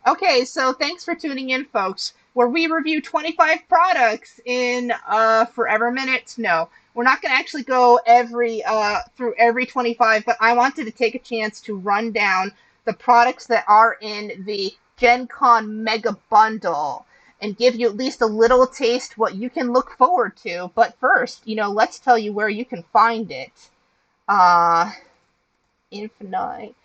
Okay, so thanks for tuning in, folks, where we review 25 products in forever minutes. No, we're not going to actually go through every 25, but I wanted to take a chance to run down the products that are in the Gen Con Mega Bundle and give you at least a little taste what you can look forward to. But first, let's tell you where you can find it. Uh, Infinite.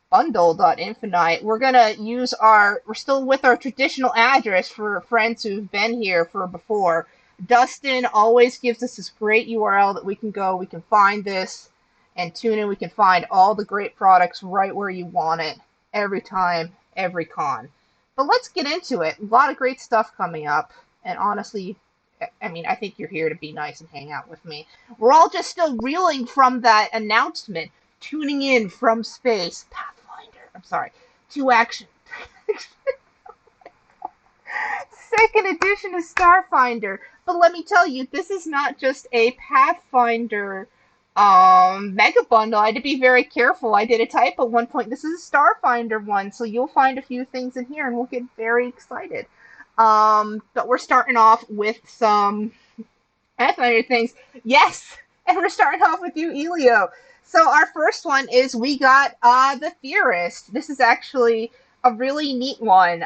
Bundle.infinite. We're still with our traditional address for friends who've been here for before. Dustin always gives us this great URL that we can go, we can find this and tune in. We can find all the great products right where you want it every time, every con. But let's get into it. A lot of great stuff coming up. And honestly, I think you're here to be nice and hang out with me. We're all just still reeling from that announcement. Tuning in from space. I'm sorry, 2 action. Second edition of Starfinder. But let me tell you, this is not just a Pathfinder mega bundle. I had to be very careful. I did a type at one point. This is a Starfinder one, so you'll find a few things in here and we'll get very excited. But we're starting off with some Pathfinder things. Yes! And we're starting off with you, Elio. So our first one is we got the Theorist. This is actually a really neat one.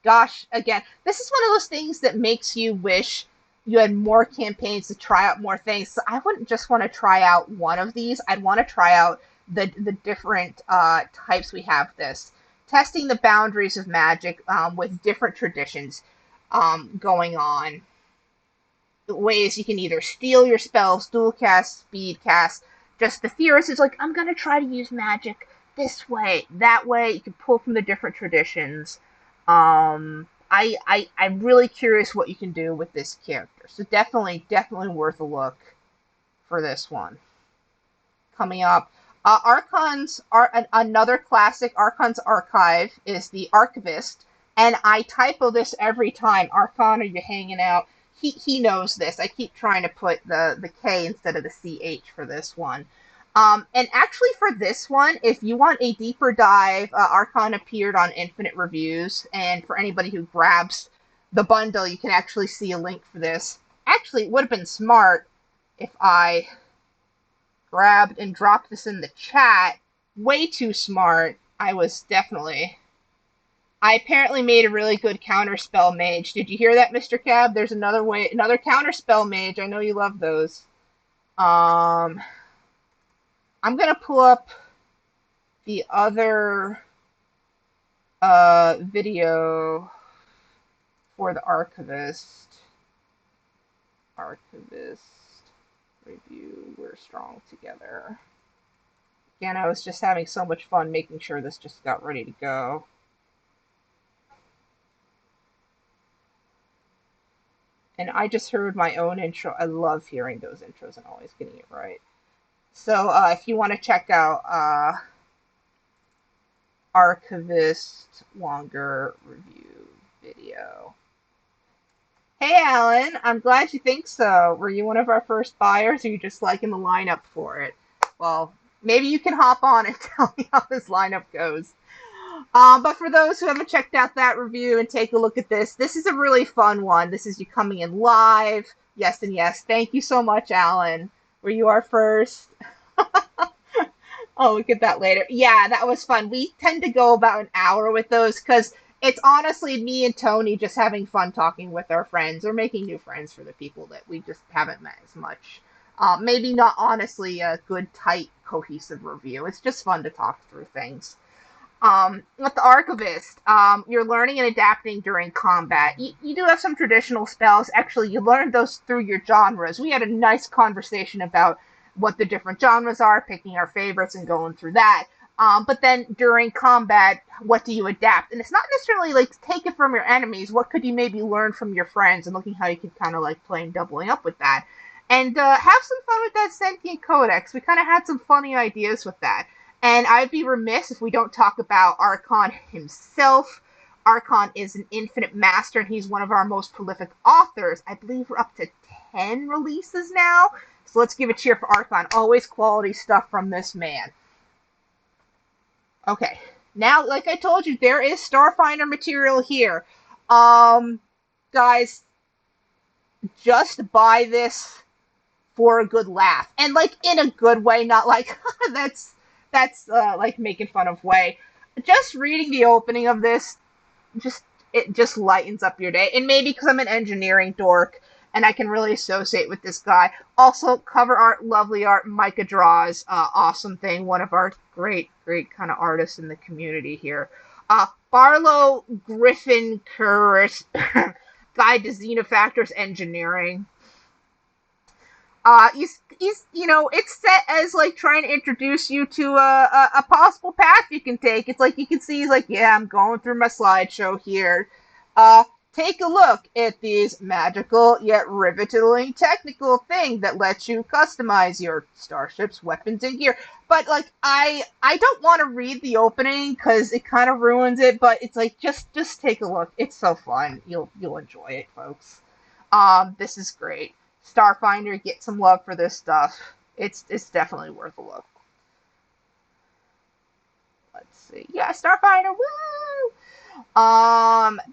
Gosh, again, this is one of those things that makes you wish you had more campaigns to try out more things. So I wouldn't just want to try out one of these. I'd want to try out the different types we have this. Testing the boundaries of magic with different traditions going on. Ways you can either steal your spells, dual cast, speed cast. Just the Theorist is like, I'm going to try to use magic this way, that way. You can pull from the different traditions. I'm really curious what you can do with this character. So definitely worth a look for this one. Coming up, Arkons are another classic. Arkons Archive is the Archivist, and I typo this every time. Arkon, are you hanging out? He knows this. I keep trying to put the K instead of the CH for this one. And actually for this one, if you want a deeper dive, Arkon appeared on Infinite Reviews, and for anybody who grabs the bundle, you can actually see a link for this. Actually, it would have been smart if I grabbed and dropped this in the chat. Way too smart. I apparently made a really good counterspell mage. Did you hear that, Mr. Cab? There's another counterspell mage. I know you love those. I'm gonna pull up the other video for the Archivist. Archivist review. We're strong together. Again, I was just having so much fun making sure this just got ready to go. And I just heard my own intro. I love hearing those intros and always getting it right. So if you want to check out Archivist longer review video. Hey, Alan. I'm glad you think so. Were you one of our first buyers, or are you just liking the lineup for it? Well, maybe you can hop on and tell me how this lineup goes. But for those who haven't checked out that review and take a look at this, this is a really fun one. This is you coming in live. Yes and yes. Thank you so much, Alan. Were you our first? Oh, look at that later. Yeah, that was fun. We tend to go about an hour with those because it's honestly me and Tony just having fun talking with our friends or making new friends for the people that we just haven't met as much. Maybe not honestly a good, tight, cohesive review. It's just fun to talk through things. With the Archivist, you're learning and adapting during combat. You do have some traditional spells. Actually, you learned those through your genres. We had a nice conversation about what the different genres are, picking our favorites and going through that. But then during combat, what do you adapt? And it's not necessarily like take it from your enemies. What could you maybe learn from your friends and looking how you could kind of like play and doubling up with that. And have some fun with that Sentient Codex. We kind of had some funny ideas with that. And I'd be remiss if we don't talk about Arkon himself. Arkon is an infinite master, and he's one of our most prolific authors. I believe we're up to 10 releases now. So let's give a cheer for Arkon. Always quality stuff from this man. Okay. Now, like I told you, there is Starfinder material here. Guys, just buy this for a good laugh, and like in a good way, not like that's like making fun of way. Just reading the opening of this, just it just lightens up your day, and maybe because I'm an engineering dork and I can really associate with this guy. Also, cover art, lovely art. Micah draws, awesome thing. One of our great kind of artists in the community here. Barlow Gryffynkritz, Guide to Xenofactors Engineering. He's you know, it's set as like trying to introduce you to a possible path you can take. It's like you can see he's like, yeah, I'm going through my slideshow here. Take a look at these magical yet riveting technical thing that lets you customize your starships, weapons, and gear. But like, I don't want to read the opening because it kind of ruins it. But it's like just take a look. It's so fun. You'll enjoy it, folks. This is great. Starfinder, get some love for this stuff. It's definitely worth a look. Let's see. Yeah, Starfinder, woo!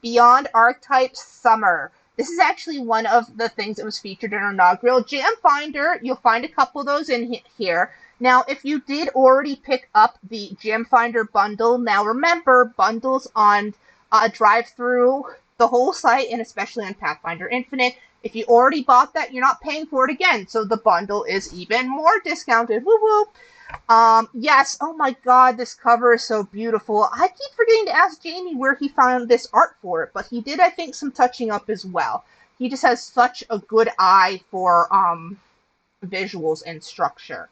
Beyond Archetypes Summer. This is actually one of the things that was featured in our inaugural GemFinder. You'll find a couple of those in here. Now, if you did already pick up the GemFinder bundle, now remember, bundles on drive through the whole site, and especially on Pathfinder Infinite. If you already bought that, you're not paying for it again, so the bundle is even more discounted. Woo woo! Yes, oh my god, this cover is so beautiful. I keep forgetting to ask Jamie where he found this art for it, but he did, I think, some touching up as well. He just has such a good eye for visuals and structure.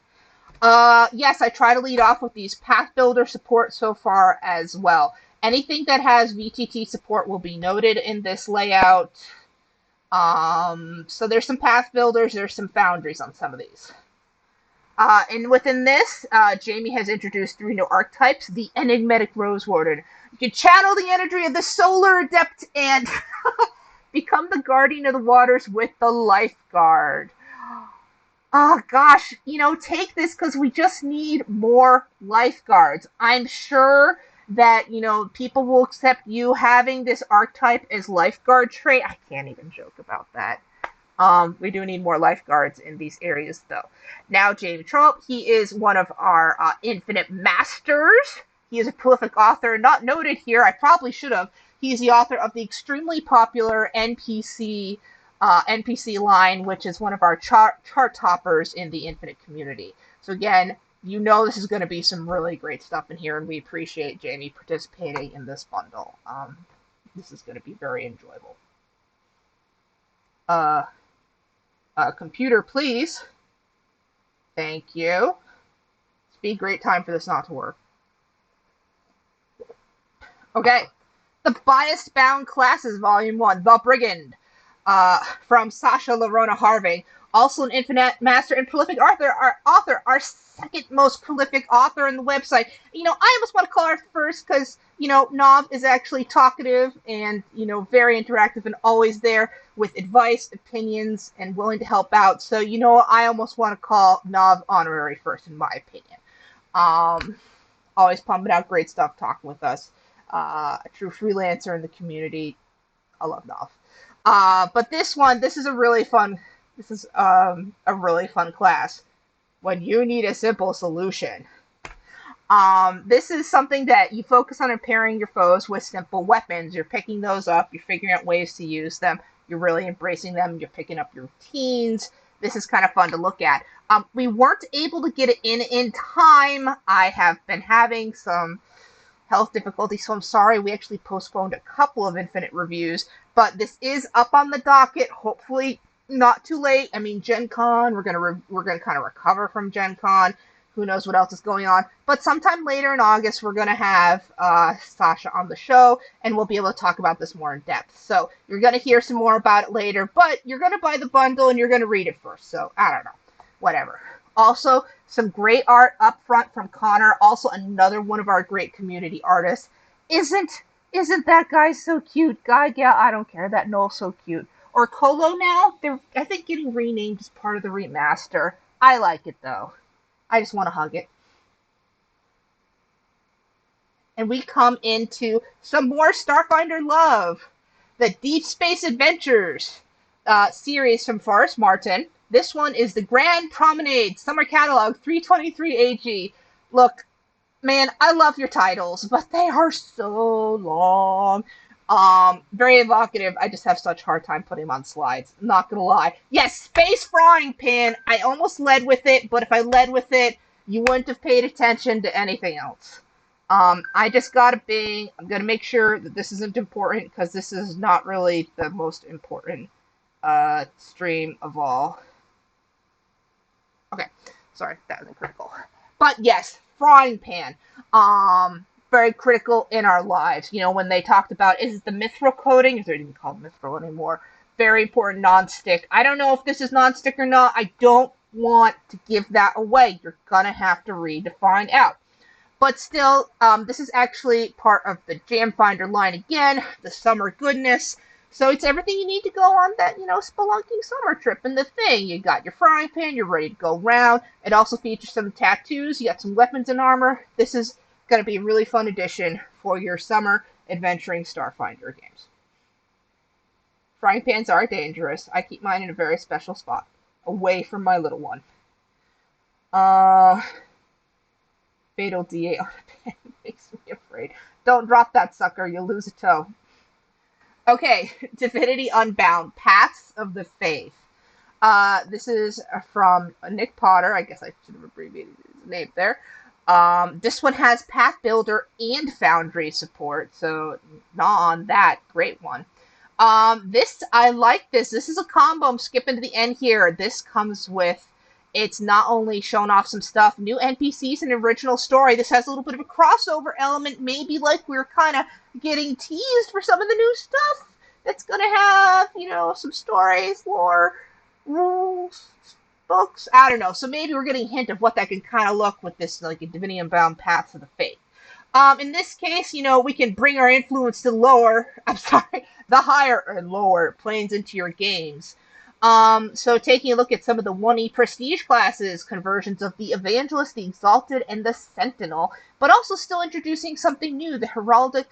Yes, I try to lead off with these Path Builder support so far as well. Anything that has VTT support will be noted in this layout. So there's some Path Builders, there's some Foundries on some of these. And within this, Jamie has introduced 3 new archetypes, the Enigmatic Rose Warden. You can channel the energy of the Solar Adept and become the Guardian of the Waters with the Lifeguard. Oh gosh, you know, take this because we just need more lifeguards. I'm sure that, you know, people will accept you having this archetype as lifeguard trait. I can't even joke about that. We do need more lifeguards in these areas, though. Now, Jamie Trump, he is one of our Infinite Masters. He is a prolific author, not noted here. I probably should have. He's the author of the extremely popular NPC line, which is one of our chart toppers in the Infinite community. So again, you know this is going to be some really great stuff in here, and we appreciate Jamie participating in this bundle. This is going to be very enjoyable. Computer, please. Thank you. It's be a great time for this not to work. Okay. The Biased Bound Classes, Volume 1, The Brigand. From Sasha Larona Harvey. Also an Infinite Master and prolific author, our second most prolific author on the website. You know, I almost want to call her first because, you know, Nav is actually talkative and, you know, very interactive and always there with advice, opinions, and willing to help out. So, you know, I almost want to call Nav honorary first, in my opinion. Always pumping out great stuff, talking with us. A true freelancer in the community. I love Nav. But this is a really fun class. When you need a simple solution. This is something that you focus on impairing your foes with simple weapons. You're picking those up, you're figuring out ways to use them, you're really embracing them, you're picking up your routines. This is kind of fun to look at. We weren't able to get it in time. I have been having some health difficulties, so I'm sorry we actually postponed a couple of Infinite reviews, but this is up on the docket, hopefully not too late. I mean, Gen Con, we're gonna kind of recover from Gen Con. Who knows what else is going on. But sometime later in August, we're going to have Sasha on the show, and we'll be able to talk about this more in depth. So you're going to hear some more about it later, but you're going to buy the bundle, and you're going to read it first. So, I don't know. Whatever. Also, some great art up front from Connor. Also, another one of our great community artists. Isn't that guy so cute? Guy, gal, I don't care. That Noel's so cute. Or Colo now. They're, I think, getting renamed as part of the remaster. I like it, though. I just want to hug it. and we come into some more Starfinder love. The Deep Space Adventures series from Forrest Martin. This one is the Grand Promenade Summer Catalog 323 AG. Look, man, I love your titles, but they are so long. Very evocative. I just have such a hard time putting them on slides. I'm not gonna lie. Yes, Space Frying Pan. I almost led with it, but if I led with it, you wouldn't have paid attention to anything else. I just got a bing. I'm gonna make sure that this isn't important because this is not really the most important stream of all. Okay, sorry, that wasn't critical. But yes, frying pan. Very critical in our lives. You know, when they talked about, is it the mithril coating? Is it even called mithril anymore? Very important non-stick. I don't know if this is non-stick or not. I don't want to give that away. You're gonna have to read to find out. But still, this is actually part of the GenCon line again, the summer goodness. So it's everything you need to go on that, spelunking summer trip. And the thing, you got your frying pan, you're ready to go round. It also features some tattoos, you got some weapons and armor. This is going to be a really fun addition for your summer adventuring Starfinder games. Frying pans are dangerous. I keep mine in a very special spot, away from my little one. Fatal D8 on a pan makes me afraid. Don't drop that sucker, you'll lose a toe. Okay, Divinity Unbound, Paths of the Faith. This is from Nick Potter. I guess I should have abbreviated his name there. This one has Path Builder and Foundry support, so not on that. Great one. I like this. This is a combo. I'm skipping to the end here. This comes with, it's not only showing off some stuff, new NPCs and original story. This has a little bit of a crossover element, maybe like we're kind of getting teased for some of the new stuff. That's going to have, some stories, lore, rules, books. I don't know. So maybe we're getting a hint of what that can kind of look with this, like a Divinity Unbound Paths of the Faith. In this case, we can bring our influence to the higher and lower planes into your games. So taking a look at some of the 1E prestige classes, conversions of the Evangelist, the Exalted, and the Sentinel, but also still introducing something new, the Heraldic,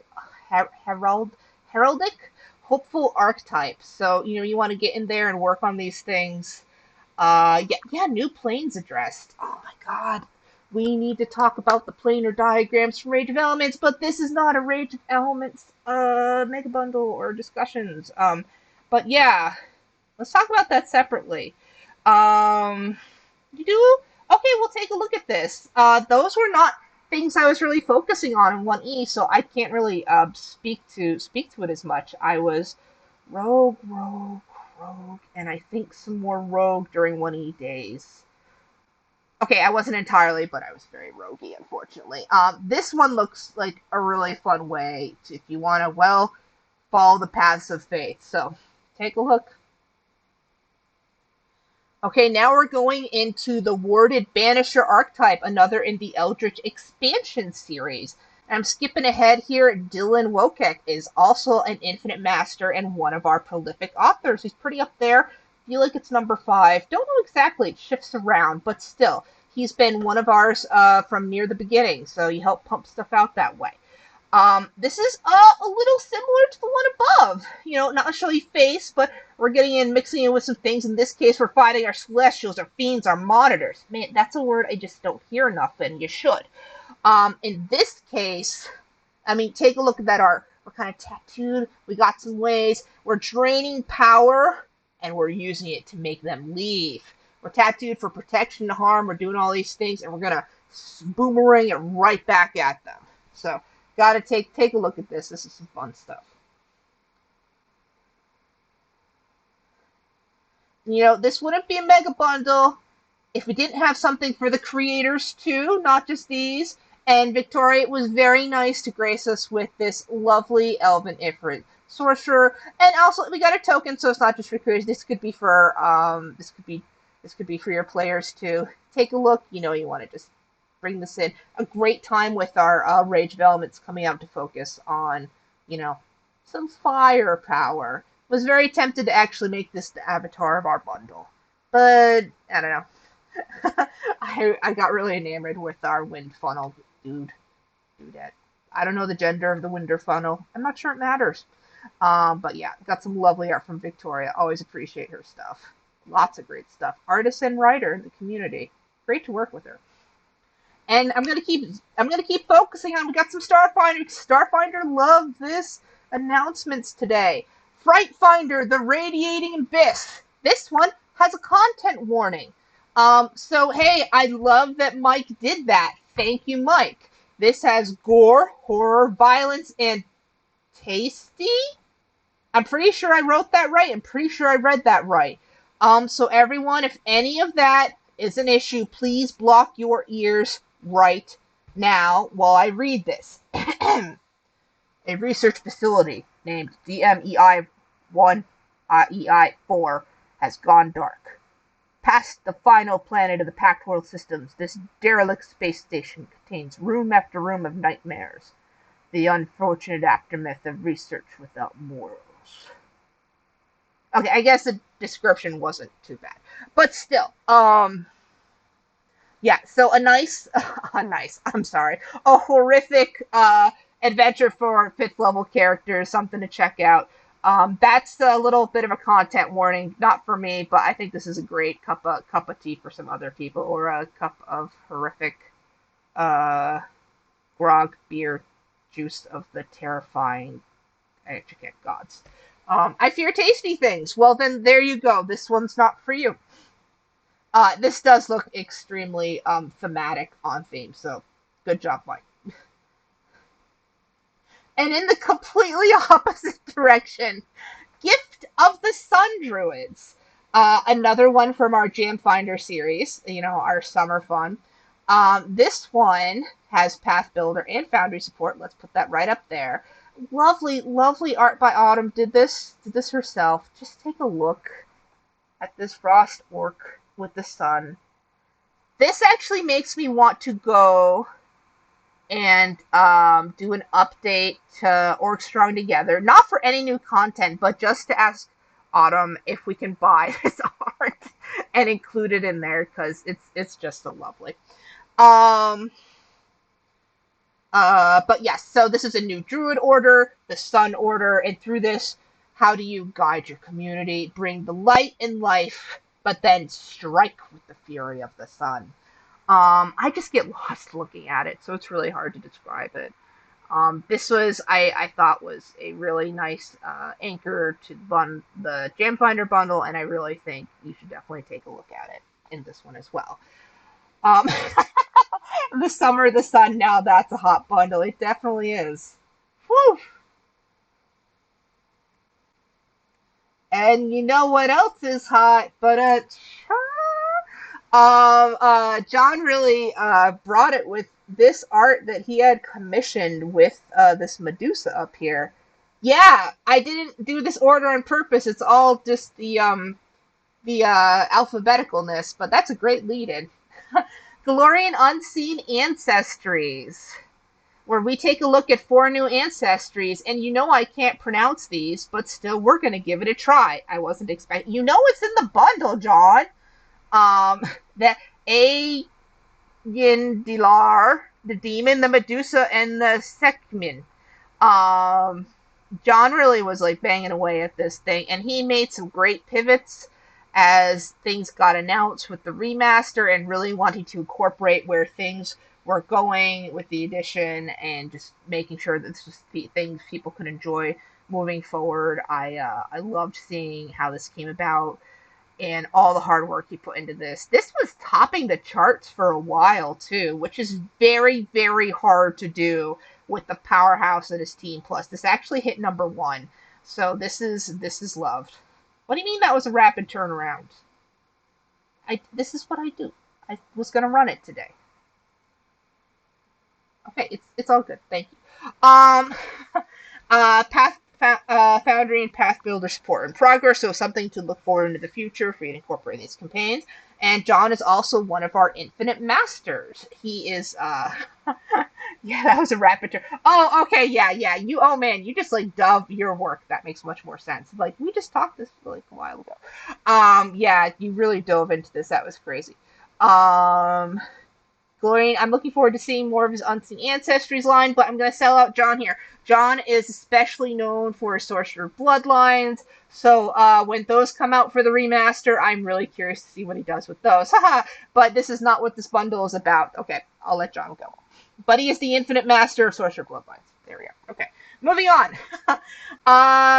Hopeful Archetypes. So, you want to get in there and work on these things. New planes addressed. Oh my god. We need to talk about the planar diagrams from Rage of Elements, but this is not a Rage of Elements mega bundle or discussions. But yeah. Let's talk about that separately. Okay, we'll take a look at this. Those were not things I was really focusing on in 1E, so I can't really speak to it as much. I was rogue, and I think some more rogue during 1E days. Okay, I wasn't entirely, but I was very roguey, unfortunately. This one looks like a really fun way if you want to, follow the paths of faith. So, take a look. Okay, now we're going into the Worded Banisher archetype, another in the Eldritch expansion series. And I'm skipping ahead here. Dylan Wokek is also an Infinite Master and one of our prolific authors. He's pretty up there. I feel like it's number 5. Don't know exactly. It shifts around, but still. He's been one of ours from near the beginning, so you help pump stuff out that way. This is a little similar to the one above. Not necessarily face, but we're mixing in with some things. In this case, we're fighting our celestials, our fiends, our monitors. Man, that's a word I just don't hear enough, and you should. In this case, take a look at that art. We're kind of tattooed. We got some ways. We're draining power, and we're using it to make them leave. We're tattooed for protection and harm. We're doing all these things, and we're going to boomerang it right back at them. So, gotta take a look at this. This is some fun stuff. This wouldn't be a mega bundle if we didn't have something for the creators too, not just these. And Victoria was very nice to grace us with this lovely Elven Ifrit Sorcerer. And also we got a token, so it's not just for creators. This could be for this could be for your players too. Take a look. You want to just bring this in. A great time with our Rage of Elements coming out to focus on, some firepower. Was very tempted to actually make this the avatar of our bundle. But, I don't know. I got really enamored with our wind funnel dudette. I don't know the gender of the Winder funnel. I'm not sure it matters. But yeah, got some lovely art from Victoria. Always appreciate her stuff. Lots of great stuff. Artist and writer in the community. Great to work with her. And I'm gonna keep focusing on. We got some Starfinder. Starfinder loved this announcements today. FrightFinder, the Radiating Abyss. This one has a content warning. So hey, I love that Mike did that. Thank you, Mike. This has gore, horror, violence, and tasty. I'm pretty sure I wrote that right. I'm pretty sure I read that right. So everyone, if any of that is an issue, please block your ears right now while I read this. A research facility named DMEI-1 EI-4 has gone dark. Past the final planet of the Pact World Systems, this derelict space station contains room after room of nightmares. The unfortunate aftermath of research without morals. Okay, I guess the description wasn't too bad. But still, yeah, so a horrific adventure for 5th level characters, something to check out. That's a little bit of a content warning, not for me, but I think this is a great cup of tea for some other people, or a cup of horrific grog, beer, juice of the terrifying gods. I fear tasty things. Well, then there you go. This one's not for you. This does look extremely thematic on theme, so good job, Mike. And in the completely opposite direction, Gift of the Sun Druids. Another one from our GenCon23 series, our summer fun. This one has Path Builder and Foundry support. Let's put that right up there. Lovely, lovely art by Autumn. Did this herself. Just take a look at this Frost Orc with the sun. This actually makes me want to go and do an update to Orc Strong Together. Not for any new content, but just to ask Autumn if we can buy this art and include it in there, because it's just so lovely. But yes, so this is a new Druid order, the Sun Order, and through this, how do you guide your community, bring the light and life, but then strike with the fury of the sun? I just get lost looking at it, so it's really hard to describe it. This was, I thought, was a really nice anchor to the GenCon23 bundle, and I really think you should definitely take a look at it in this one as well. The Summer, the Sun, now that's a hot bundle. It definitely is. Whew. And you know what else is hot? But John really brought it with this art that he had commissioned with this Medusa up here. Yeah, I didn't do this order on purpose. It's all just the alphabeticalness, but that's a great lead-in. Golarion Unseen Ancestries, where we take a look at 4 new Ancestries, and I can't pronounce these, but still we're going to give it a try. I wasn't expecting... it's in the bundle, John! The Ayendilar, the Demon, the Medusa, and the Sekmin. John really was banging away at this thing, and he made some great pivots as things got announced with the remaster, and really wanting to incorporate where things were going with the edition, and just making sure that this was the things people could enjoy moving forward. I loved seeing how this came about, and all the hard work he put into this. This was topping the charts for a while too, which is very, very hard to do with the powerhouse that is Team Plus. This actually hit number 1, so this is loved. What do you mean that was a rapid turnaround? This is what I do. I was gonna run it today. Okay, it's all good. Thank you. Foundry and Path Builder support in progress, so something to look forward into the future for you to incorporate these campaigns. And John is also one of our Infinite Masters. He is, yeah, that was a rapid turn. Oh, okay, yeah, you just, dove your work. That makes much more sense. We just talked this, a while ago. Yeah, you really dove into this. That was crazy. Golarion, I'm looking forward to seeing more of his Unseen Ancestries line, but I'm going to sell out John here. John is especially known for his Sorcerer Bloodlines, so when those come out for the remaster, I'm really curious to see what he does with those. Haha, but this is not what this bundle is about. Okay, I'll let John go. But he is the infinite master of Sorcerer Bloodlines. There we go. Okay, moving on.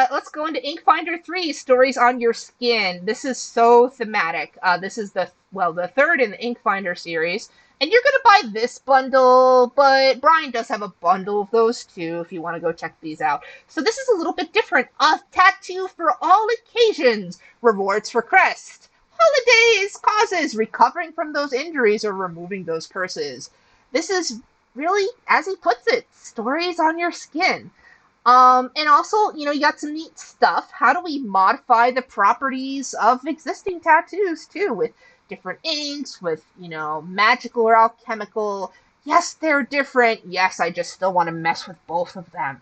Let's go into Inkfinder 3, Stories on Your Skin. This is so thematic. This is the third in the Inkfinder series. And you're going to buy this bundle, but Brian does have a bundle of those too if you want to go check these out. So this is a little bit different. A tattoo for all occasions. Rewards for crest. Holidays, causes, recovering from those injuries, or removing those curses. This is really, as he puts it, stories on your skin. And also, you got some neat stuff. How do we modify the properties of existing tattoos too, with different inks, with, magical or alchemical. Yes, they're different. Yes, I just still want to mess with both of them.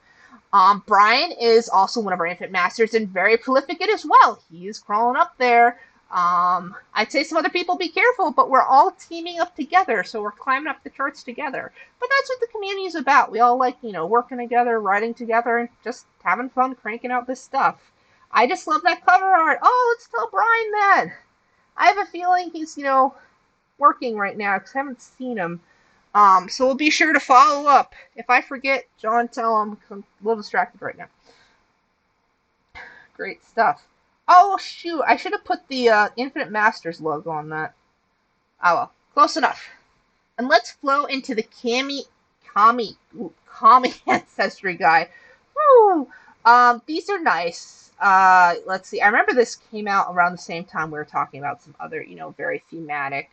Brian is also one of our Infinite Masters and very prolific as well. He is crawling up there. I'd say some other people be careful, but we're all teaming up together, so we're climbing up the charts together. But that's what the community is about. We all like, working together, writing together, and just having fun cranking out this stuff. I just love that cover art. Oh, let's tell Brian that. I have a feeling he's, working right now, because I haven't seen him. So we'll be sure to follow up. If I forget, John, tell him, because I'm a little distracted right now. Great stuff. Oh, shoot, I should have put the Infinite Masters logo on that. Oh, well, close enough. And let's flow into the Kami Ancestry guy. Woo! These are nice. Let's see. I remember this came out around the same time we were talking about some other, very thematic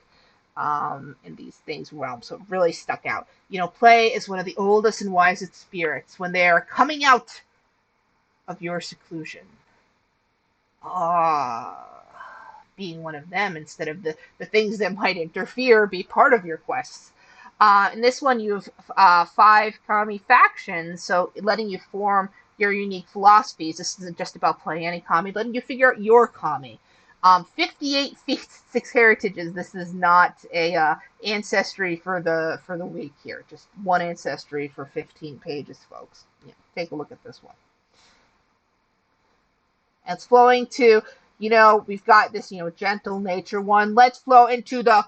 in these things realm. So it really stuck out. Play is one of the oldest and wisest spirits when they are coming out of your seclusion. Being one of them instead of the things that might interfere be part of your quests. In this one, you have 5 Kami factions, so letting you form your unique philosophies. This isn't just about playing any Kami, letting you figure out your Kami. 58 feats, 6 heritages. This is not a ancestry for the week here. Just one ancestry for 15 pages, folks. Yeah, take a look at this one. And it's flowing to, we've got this, gentle nature one. Let's flow into the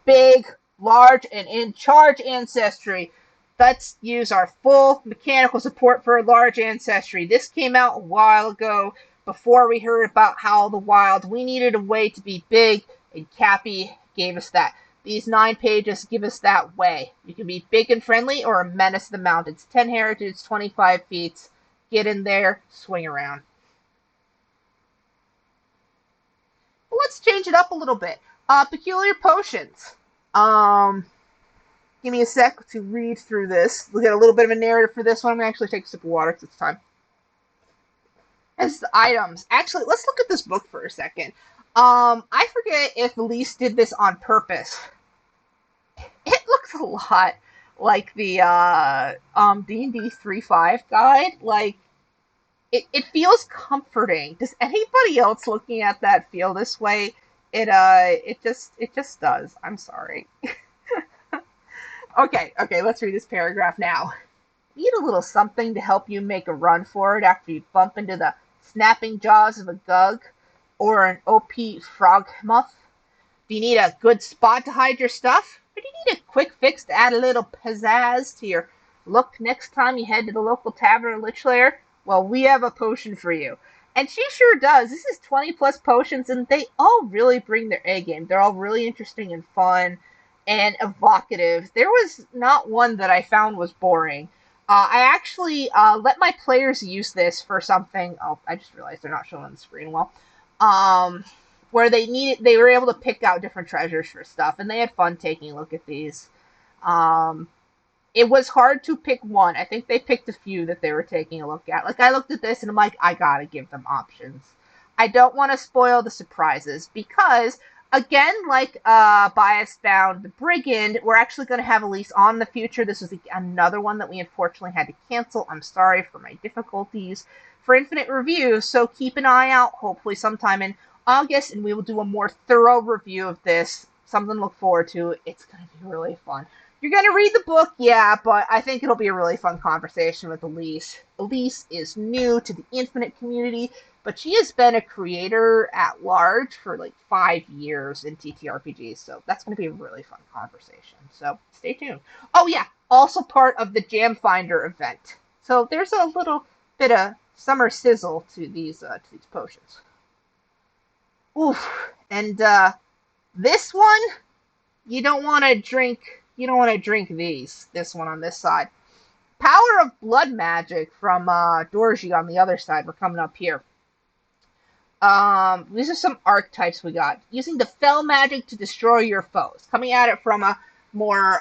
big, large, and in charge ancestry. Let's use our full mechanical support for a large ancestry. This came out a while ago, before we heard about Howl the Wild. We needed a way to be big, and Cappy gave us that. These 9 pages give us that way. You can be big and friendly, or a menace to the mountains. 10 heritage, 25 feet. Get in there, swing around. Let's change it up a little bit. Peculiar potions. Give me a sec to read through this. We'll get a little bit of a narrative for this one. I'm going to actually take a sip of water because it's time. As the items. Actually, let's look at this book for a second. I forget if Elise did this on purpose. It looks a lot like the D&D 3.5 guide. Like, it feels comforting. Does anybody else looking at that feel this way? It just does. I'm sorry. Okay, let's read this paragraph now. Need a little something to help you make a run for it after you bump into the snapping jaws of a gug or an OP frogmuth? Do you need a good spot to hide your stuff? Or do you need a quick fix to add a little pizzazz to your look next time you head to the local tavern or lich lair? Well, we have a potion for you. And she sure does. This is 20 plus potions, and they all really bring their A game. They're all really interesting and fun and evocative. There was not one that I found was boring. I actually let my players use this for something. Oh, I just realized they're not showing on the screen well. Where they were able to pick out different treasures for stuff, and they had fun taking a look at these. It was hard to pick one. I think they picked a few that they were taking a look at. Like, I looked at this and I'm like, I gotta give them options. I don't want to spoil the surprises because, again, like Bias-bound the Brigand, we're actually going to have Elise on in the future. This was another one that we unfortunately had to cancel. I'm sorry for my difficulties for Infinite Review, so keep an eye out, hopefully sometime in August, and we will do a more thorough review of this something to look forward to. It's going to be really fun. You're going to read the book, yeah, but I think it'll be a really fun conversation with Elise. Elise is new to the Infinite community, but she has been a creator at large for like 5 years in TTRPGs, so that's going to be a really fun conversation. So stay tuned. Oh yeah, also part of the GenCon23 event. So there's a little bit of summer sizzle to these potions. Oof, and this one, you don't want to drink. You don't want to drink these. This one on this side. Power of Blood Magic from Dorji on the other side. We're coming up here. These are some archetypes we got. Using the Fell Magic to destroy your foes. Coming at it from a more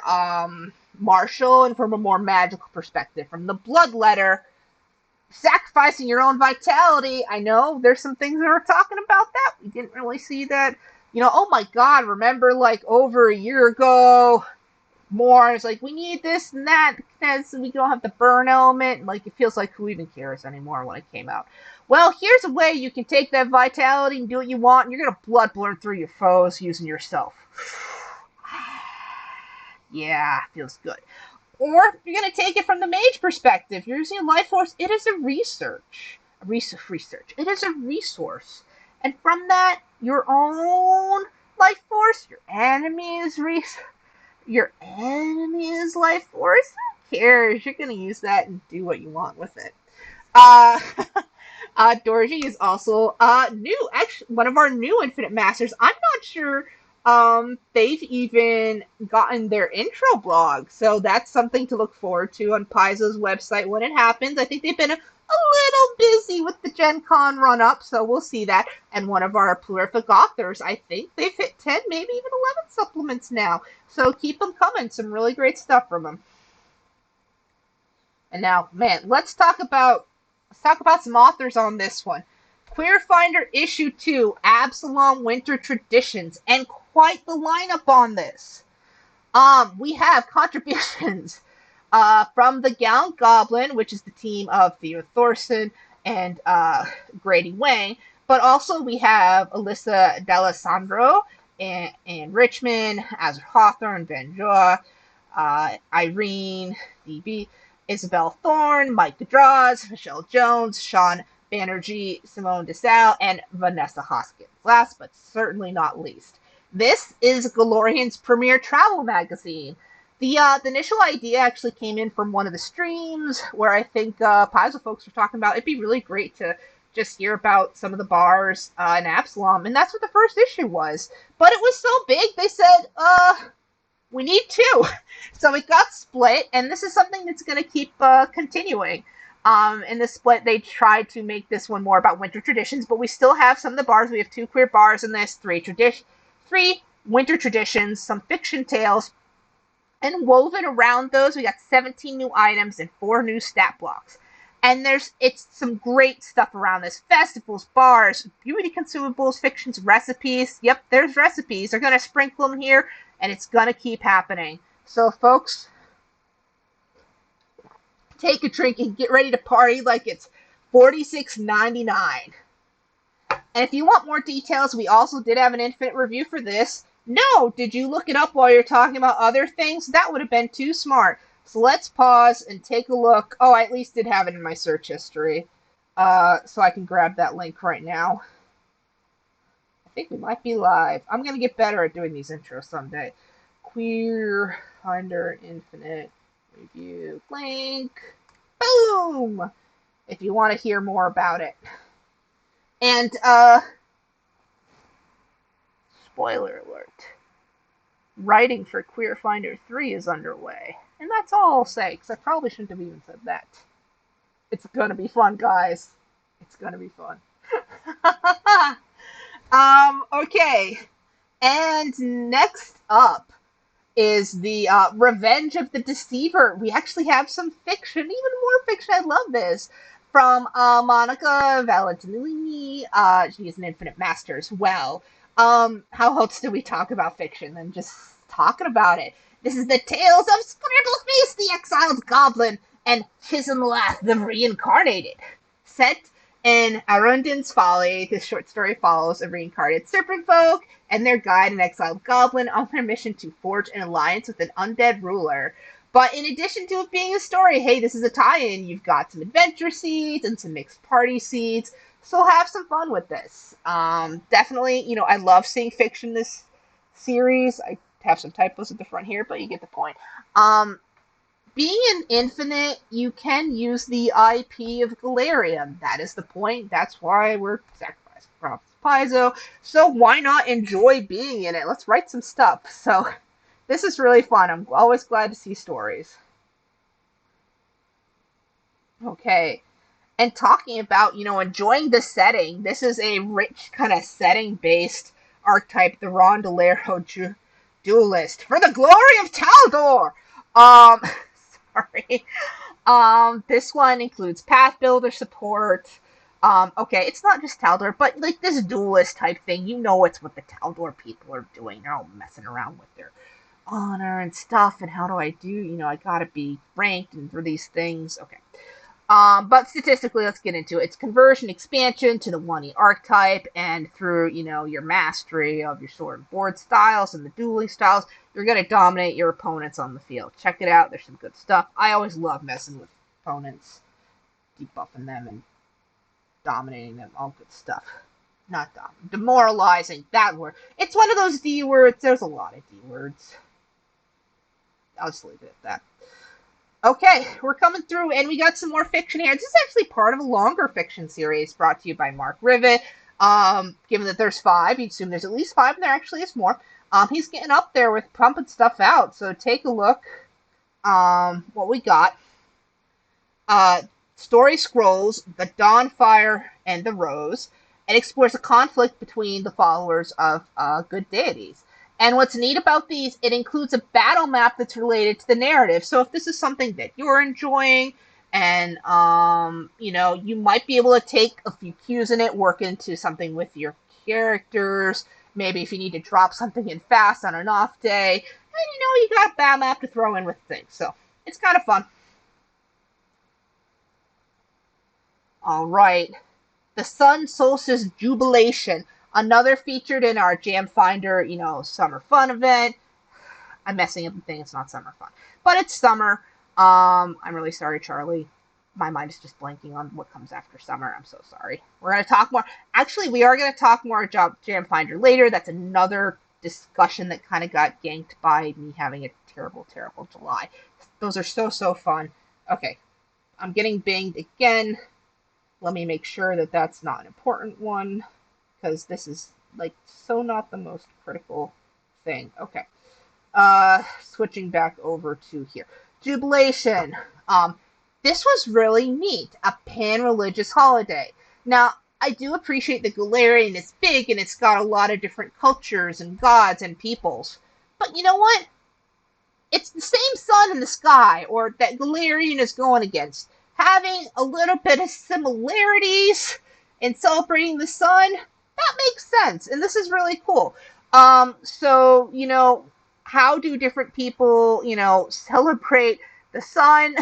martial and from a more magical perspective. From the Blood Letter, sacrificing your own vitality. I know there's some things that are talking about that. We didn't really see that. You know, oh my god, remember like over a year ago, more, it's like, we need this and that because we don't have the burn element. Like, it feels like who even cares anymore when it came out. Well, here's a way you can take that vitality and do what you want, and you're going to blood burn through your foes using yourself. Yeah, feels good. Or you're going to take it from the mage perspective. You're using a life force. It is a research. It is a resource. And from that, your own life force, your enemy's life force, who cares? You're going to use that and do what you want with it. Dorji is also new. Actually, one of our new Infinite Masters. I'm not sure they've even gotten their intro blog, so that's something to look forward to on Paizo's website when it happens. I think they've been a little busy with the Gen Con run-up, so we'll see that. And one of our prolific authors, I think they've hit 10, maybe even 11 supplements now. So keep them coming. Some really great stuff from them. And now, man, let's talk about some authors on this one. Queerfinder Issue 2, Absalom Winter Traditions, and quite the lineup on this. We have contributions from the Gallant Goblin, which is the team of Theo Thorson and Grady Wang, but also we have Alyssa D'Alessandro and Richmond, Azur Hawthorne, Van Joa, Irene, DB, Isabel Thorne, Mike Gadraz, Michelle Jones, Sean Banerjee, Simone DeSalle, and Vanessa Hoskins. Last but certainly not least, this is Golorion's premier travel magazine. The initial idea actually came in from one of the streams where I think Paizo folks were talking about it'd be really great to just hear about some of the bars in Absalom, and that's what the first issue was. But it was so big, they said, we need two. So it got split, and this is something that's going to keep continuing. In the split, they tried to make this one more about winter traditions, but we still have some of the bars. We have 2 queer bars in this, 3 winter traditions, some fiction tales, and woven around those, we got 17 new items and 4 new stat blocks. And it's some great stuff around this. Festivals, bars, beauty consumables, fictions, recipes. Yep, there's recipes. They're going to sprinkle them here, and it's going to keep happening. So, folks, take a drink and get ready to party like it's $46.99. And if you want more details, we also did have an Infinite review for this. No, did you look it up while you're talking about other things? That would have been too smart. So let's pause and take a look. Oh, I at least did have it in my search history. So I can grab that link right now. I think we might be live. I'm going to get better at doing these intros someday. Queerfinder Infinite review link. Boom! If you want to hear more about it. And, spoiler alert. Writing for Queerfinder 3 is underway. And that's all I'll say, because I probably shouldn't have even said that. It's gonna be fun, guys. It's gonna be fun. Okay. And next up is the Revenge of the Deceiver. We actually have some fiction, even more fiction. I love this. From Monica Valentini. She is an Infinite Master as well. How else do we talk about fiction than just talking about it? This is the Tales of Scrabbleface, the Exiled Goblin, and Chisholmlath, the Reincarnated. Set In Arundin's Folly, this short story follows a reincarnated serpent folk and their guide, an exiled goblin, on their mission to forge an alliance with an undead ruler. But in addition to it being a story, hey, this is a tie-in. You've got some adventure seeds and some mixed party seeds, so have some fun with this. Definitely, I love seeing fiction in this series. I have some typos at the front here, but you get the point. Being an Infinite, you can use the IP of Golarion. That is the point. That's why we're sacrificing props to Paizo. So why not enjoy being in it? Let's write some stuff. So this is really fun. I'm always glad to see stories. Okay. And talking about, enjoying the setting, this is a rich kind of setting-based archetype, the Rondelero Duelist. For the glory of Taldor! Sorry. This one includes path builder support. Okay, it's not just Taldor, but like this duelist type thing, it's what the Taldor people are doing. They're all messing around with their honor and stuff, and how do I do, I gotta be ranked and for these things. Okay. But statistically, let's get into it. It's conversion expansion to the 1E archetype, and through, your mastery of your sword and board styles and the dueling styles, you're going to dominate your opponents on the field. Check it out. There's some good stuff. I always love messing with opponents, debuffing them and dominating them. All good stuff. Not demoralizing. That word. It's one of those D words. There's a lot of D words. I'll just leave it at that. Okay, we're coming through, and we got some more fiction here. This is actually part of a longer fiction series brought to you by Mark Rivet. Given that there's 5, you'd assume there's at least 5, and there actually is more. He's getting up there with pumping stuff out, so take a look what we got. Story Scrolls, The Dawnfire and the Rose. It explores a conflict between the followers of good deities. And what's neat about these, it includes a battle map that's related to the narrative. So if this is something that you're enjoying, and you might be able to take a few cues in it, work into something with your characters. Maybe if you need to drop something in fast on an off day, and you got a battle map to throw in with things. So it's kind of fun. All right, the Sun Solstice Jubilation. Another featured in our GenCon23, summer fun event. I'm messing up the thing. It's not summer fun, but it's summer. I'm really sorry, Charlie. My mind is just blanking on what comes after summer. I'm so sorry. We're going to talk more. Actually, we are going to talk more about GenCon23 later. That's another discussion that kind of got ganked by me having a terrible, terrible July. Those are so fun. Okay, I'm getting binged again. Let me make sure that that's not an important one, because this is, so not the most critical thing. Okay. Switching back over to here. Jubilation. This was really neat. A pan-religious holiday. Now, I do appreciate that Golarion is big, and it's got a lot of different cultures and gods and peoples. But you know what? It's the same sun in the sky, or that Golarion is going against. Having a little bit of similarities in celebrating the sun, that makes sense, and this is really cool. So, how do different people, celebrate the sun?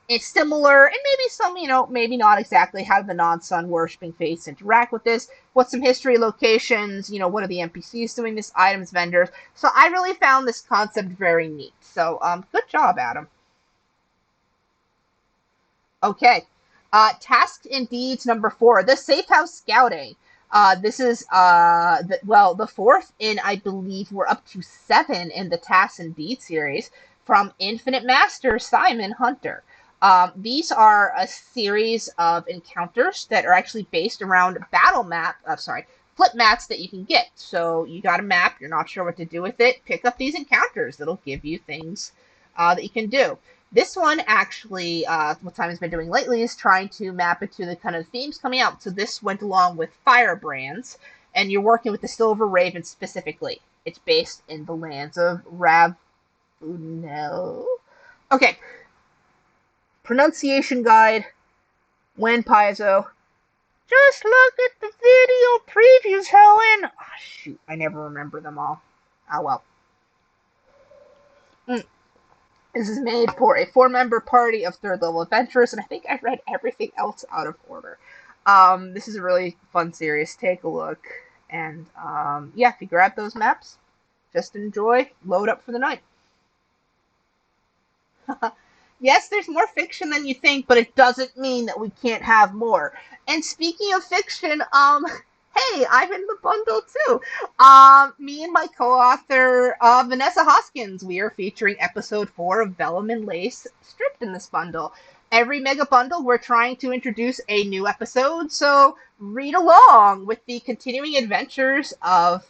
It's similar, and maybe some, maybe not exactly. How do the non-sun worshipping faiths interact with this? What's some history locations? What are the NPCs doing this? Items, vendors. So I really found this concept very neat. So, good job, Adam. Okay. Tasks and Deeds number 4, the Safe House Scouting. This is, the 4th in, I believe, we're up to 7 in the Tasks and Deeds series from Infinite Master Simon Hunter. These are a series of encounters that are actually based around flip mats that you can get. So you got a map, you're not sure what to do with it, pick up these encounters that'll give you things that you can do. This one actually, what Simon's been doing lately is trying to map it to the kind of themes coming out. So this went along with Firebrands, and you're working with the Silver Raven specifically. It's based in the lands of Ravunel. Okay. Pronunciation guide. When Paizo. Just look at the video previews, Helen. Oh, shoot, I never remember them all. Oh, well. This is made for a 4-member party of 3rd level adventurers, and I think I read everything else out of order. This is a really fun series. Take a look. And yeah, if you grab those maps, just enjoy, load up for the night. Yes, there's more fiction than you think, but it doesn't mean that we can't have more. And speaking of fiction, hey, I'm in the bundle too. Me and my co-author, Vanessa Hoskins, we are featuring episode 4 of Vellum and Lace stripped in this bundle. Every mega bundle, we're trying to introduce a new episode, so read along with the continuing adventures of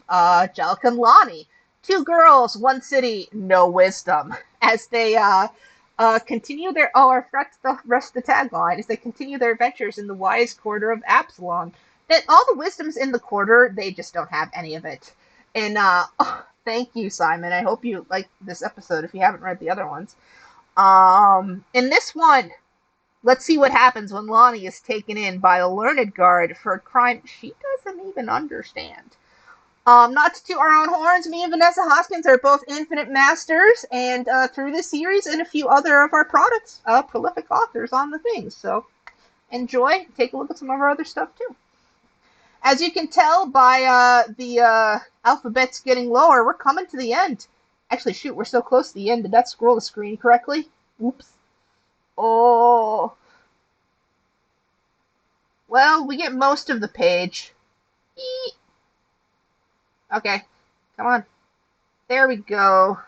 Jellica and Lonnie. Two girls, one city, no wisdom. As they continue their I forgot the rest of the tagline as they continue their adventures in the wise quarter of Absalom. That all the wisdom's in the quarter, they just don't have any of it. And thank you, Simon. I hope you like this episode if you haven't read the other ones. In this one, let's see what happens when Lonnie is taken in by a learned guard for a crime she doesn't even understand. Not to toot our own horns, me and Vanessa Hoskins are both infinite masters, and through this series and a few other of our products, prolific authors on the things. So enjoy, take a look at some of our other stuff too. As you can tell by the alphabets getting lower, we're coming to the end. Actually, shoot, we're so close to the end. Did that scroll the screen correctly? Oops. Oh. Well, we get most of the page. Eee. Okay, come on. There we go.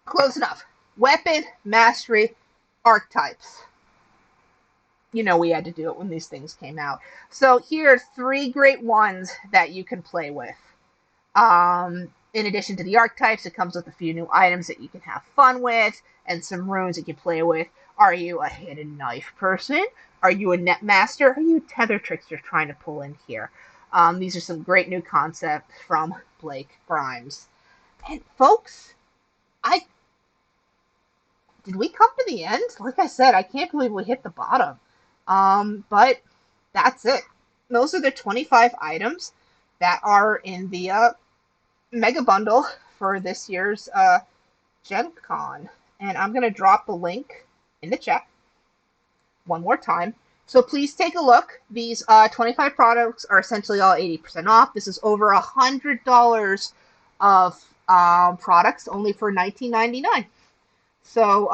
Close enough. Weapon, mastery, archetypes. You know we had to do it when these things came out. So here are 3 great ones that you can play with. In addition to the archetypes, it comes with a few new items that you can have fun with, and some runes that you can play with. Are you a hidden knife person? Are you a net master? Are you a tether trickster trying to pull in here? These are some great new concepts from Blake Grimes. And folks, did we come to the end? Like I said, I can't believe we hit the bottom. But that's it. Those are the 25 items that are in the mega bundle for this year's GenCon. And I'm going to drop the link in the chat one more time. So please take a look. These 25 products are essentially all 80% off. This is over $100 of products only for $19.99. So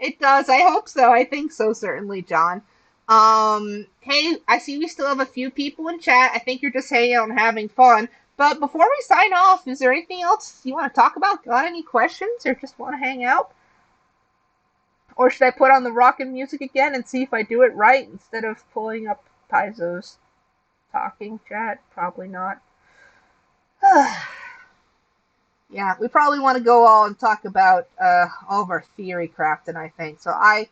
it does. I hope so. I think so, certainly, John. Hey, I see we still have a few people in chat. I think you're just hanging out and having fun. But before we sign off, is there anything else you want to talk about? Got any questions or just want to hang out? Or should I put on the rockin' music again and see if I do it right instead of pulling up Paizo's talking chat? Probably not. Yeah, we probably want to go all and talk about all of our theory crafting, I think. So I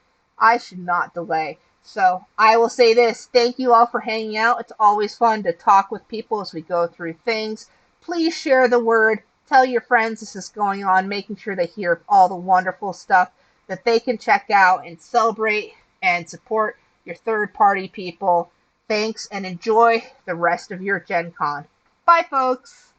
should not delay. So I will say this. Thank you all for hanging out. It's always fun to talk with people as we go through things. Please share the word. Tell your friends this is going on, making sure they hear all the wonderful stuff that they can check out and celebrate and support your third-party people. Thanks, and enjoy the rest of your Gen Con. Bye, folks!